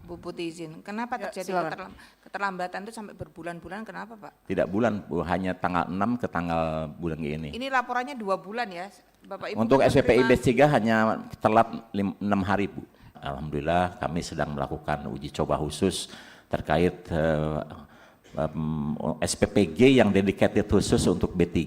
Bu Putih izin, kenapa Ya, terjadi keterlambatan itu sampai berbulan-bulan, kenapa Pak? Tidak bulan, Bu, hanya tanggal 6 ke tanggal bulan ini. Ini laporannya 2 bulan ya, Bapak Ibu. Untuk kan SPPI menerima- batch 3 hanya telat 6 hari, Bu. Alhamdulillah kami sedang melakukan uji coba khusus terkait SPPG yang dedicated khusus untuk B3,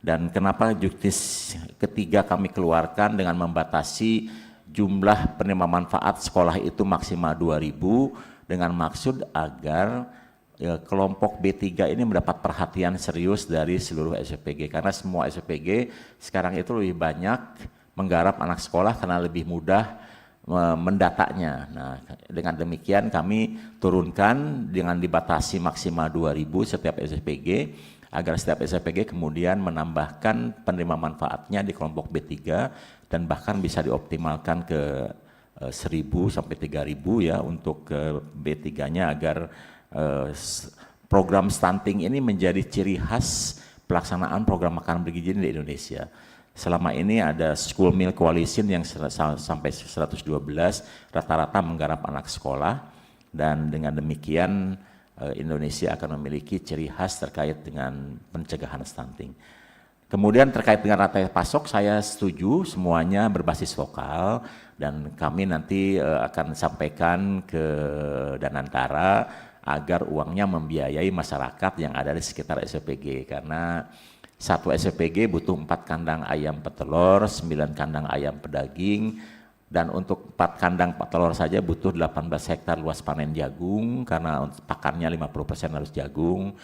dan kenapa juknis ketiga kami keluarkan dengan membatasi jumlah penerima manfaat sekolah itu maksimal 2.000 dengan maksud agar kelompok B3 ini mendapat perhatian serius dari seluruh SPPG, karena semua SPPG sekarang itu lebih banyak menggarap anak sekolah karena lebih mudah mendatanya. Nah, dengan demikian kami turunkan dengan dibatasi maksimal 2.000 setiap SPPG agar setiap SPPG kemudian menambahkan penerima manfaatnya di kelompok B3 dan bahkan bisa dioptimalkan ke 1.000 sampai 3.000 ya untuk ke B3-nya agar program stunting ini menjadi ciri khas pelaksanaan program makanan bergizi di Indonesia. Selama ini ada School Meal Coalition yang sampai 112 rata-rata menggarap anak sekolah, dan dengan demikian Indonesia akan memiliki ciri khas terkait dengan pencegahan stunting. Kemudian terkait dengan rantai pasok, saya setuju semuanya berbasis lokal, dan kami nanti akan sampaikan ke Danantara agar uangnya membiayai masyarakat yang ada di sekitar SPPG, karena satu SPPG butuh 4 kandang ayam petelur, 9 kandang ayam pedaging, dan untuk 4 kandang petelur saja butuh 18 hektar luas panen jagung, karena pakannya 50% harus jagung.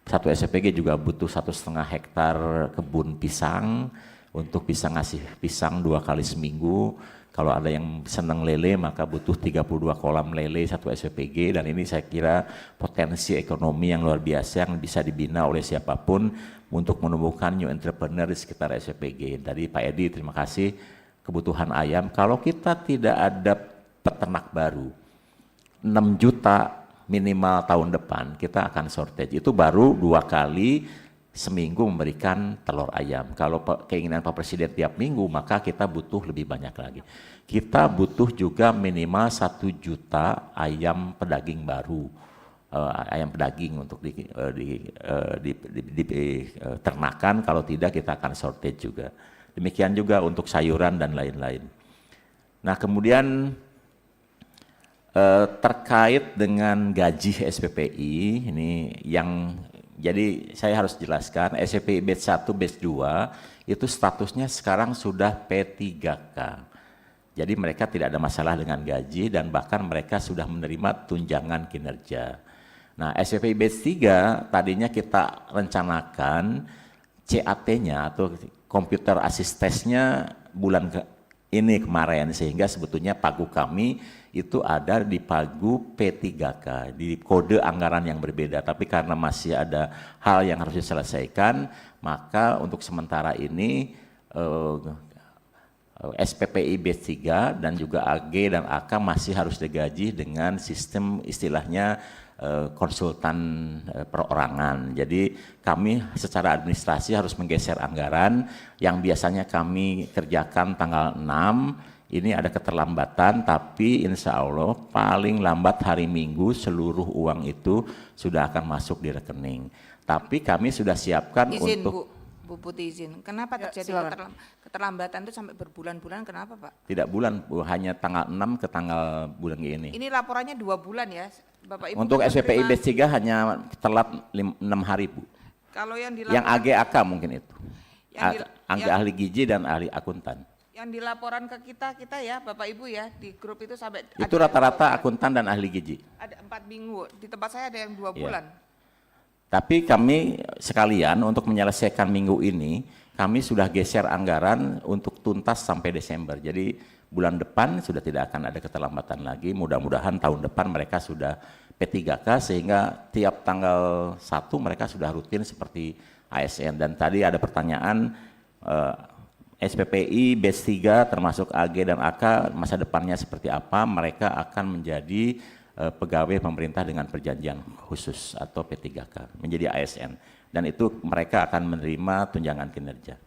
Satu SPPG juga butuh 1,5 hektar kebun pisang untuk bisa ngasih pisang 2 kali seminggu. Kalau ada yang senang lele maka butuh 32 kolam lele satu SPPG, dan ini saya kira potensi ekonomi yang luar biasa yang bisa dibina oleh siapapun untuk menumbuhkan new entrepreneur di sekitar SPPG. Tadi Pak Edi terima kasih, kebutuhan ayam kalau kita tidak ada peternak baru 6 juta minimal tahun depan kita akan shortage. Itu baru 2 kali seminggu memberikan telur ayam. Kalau keinginan Pak Presiden tiap minggu, maka kita butuh lebih banyak lagi. Kita butuh juga minimal 1 juta ayam pedaging baru, ayam pedaging untuk ternakan. Kalau tidak kita akan shortage juga. Demikian juga untuk sayuran dan lain-lain. Nah, kemudian terkait dengan gaji SPPI ini yang jadi saya harus jelaskan, SPPI batch 1, batch 2 itu statusnya sekarang sudah P3K. Jadi mereka tidak ada masalah dengan gaji dan bahkan mereka sudah menerima tunjangan kinerja. Nah, SPPI batch 3 tadinya kita rencanakan CAT-nya atau computer assist test-nya bulan ini kemarin, sehingga sebetulnya pagu kami itu ada di pagu P3K, di kode anggaran yang berbeda. Tapi karena masih ada hal yang harus diselesaikan, maka untuk sementara ini SPPI batch 3 dan juga AG dan AK masih harus digaji dengan sistem istilahnya konsultan perorangan. Jadi kami secara administrasi harus menggeser anggaran yang biasanya kami kerjakan tanggal 6. Ini ada keterlambatan, tapi insya Allah paling lambat hari Minggu seluruh uang itu sudah akan masuk di rekening. Tapi kami sudah siapkan izin, untuk... Bu Putih izin, kenapa Ya, terjadi keterlambatan itu sampai berbulan-bulan, kenapa Pak? Tidak bulan, Bu, hanya tanggal 6 ke tanggal bulan ini. Ini laporannya 2 bulan ya, Bapak Ibu. Untuk kan SPPI menerima- batch 3 hanya telat 6 hari, Bu. Kalau yang Yang AG-AK mungkin itu. Ahli gizi dan ahli akuntan. Yang dilaporan ke kita ya Bapak Ibu ya, di grup itu sampai Itu ada rata-rata 2 bulan. akuntan dan ahli gizi. Ada 4 minggu, di tempat saya ada yang 2 Iya. bulan. Tapi kami sekalian untuk menyelesaikan minggu ini, kami sudah geser anggaran untuk tuntas sampai Desember. Jadi bulan depan sudah tidak akan ada keterlambatan lagi. Mudah-mudahan tahun depan mereka sudah P3K sehingga tiap tanggal 1 mereka sudah rutin seperti ASN. Dan tadi ada pertanyaan SPPI batch 3 termasuk AG dan AK masa depannya seperti apa. Mereka akan menjadi pegawai pemerintah dengan perjanjian khusus atau P3K, menjadi ASN, dan itu mereka akan menerima tunjangan kinerja.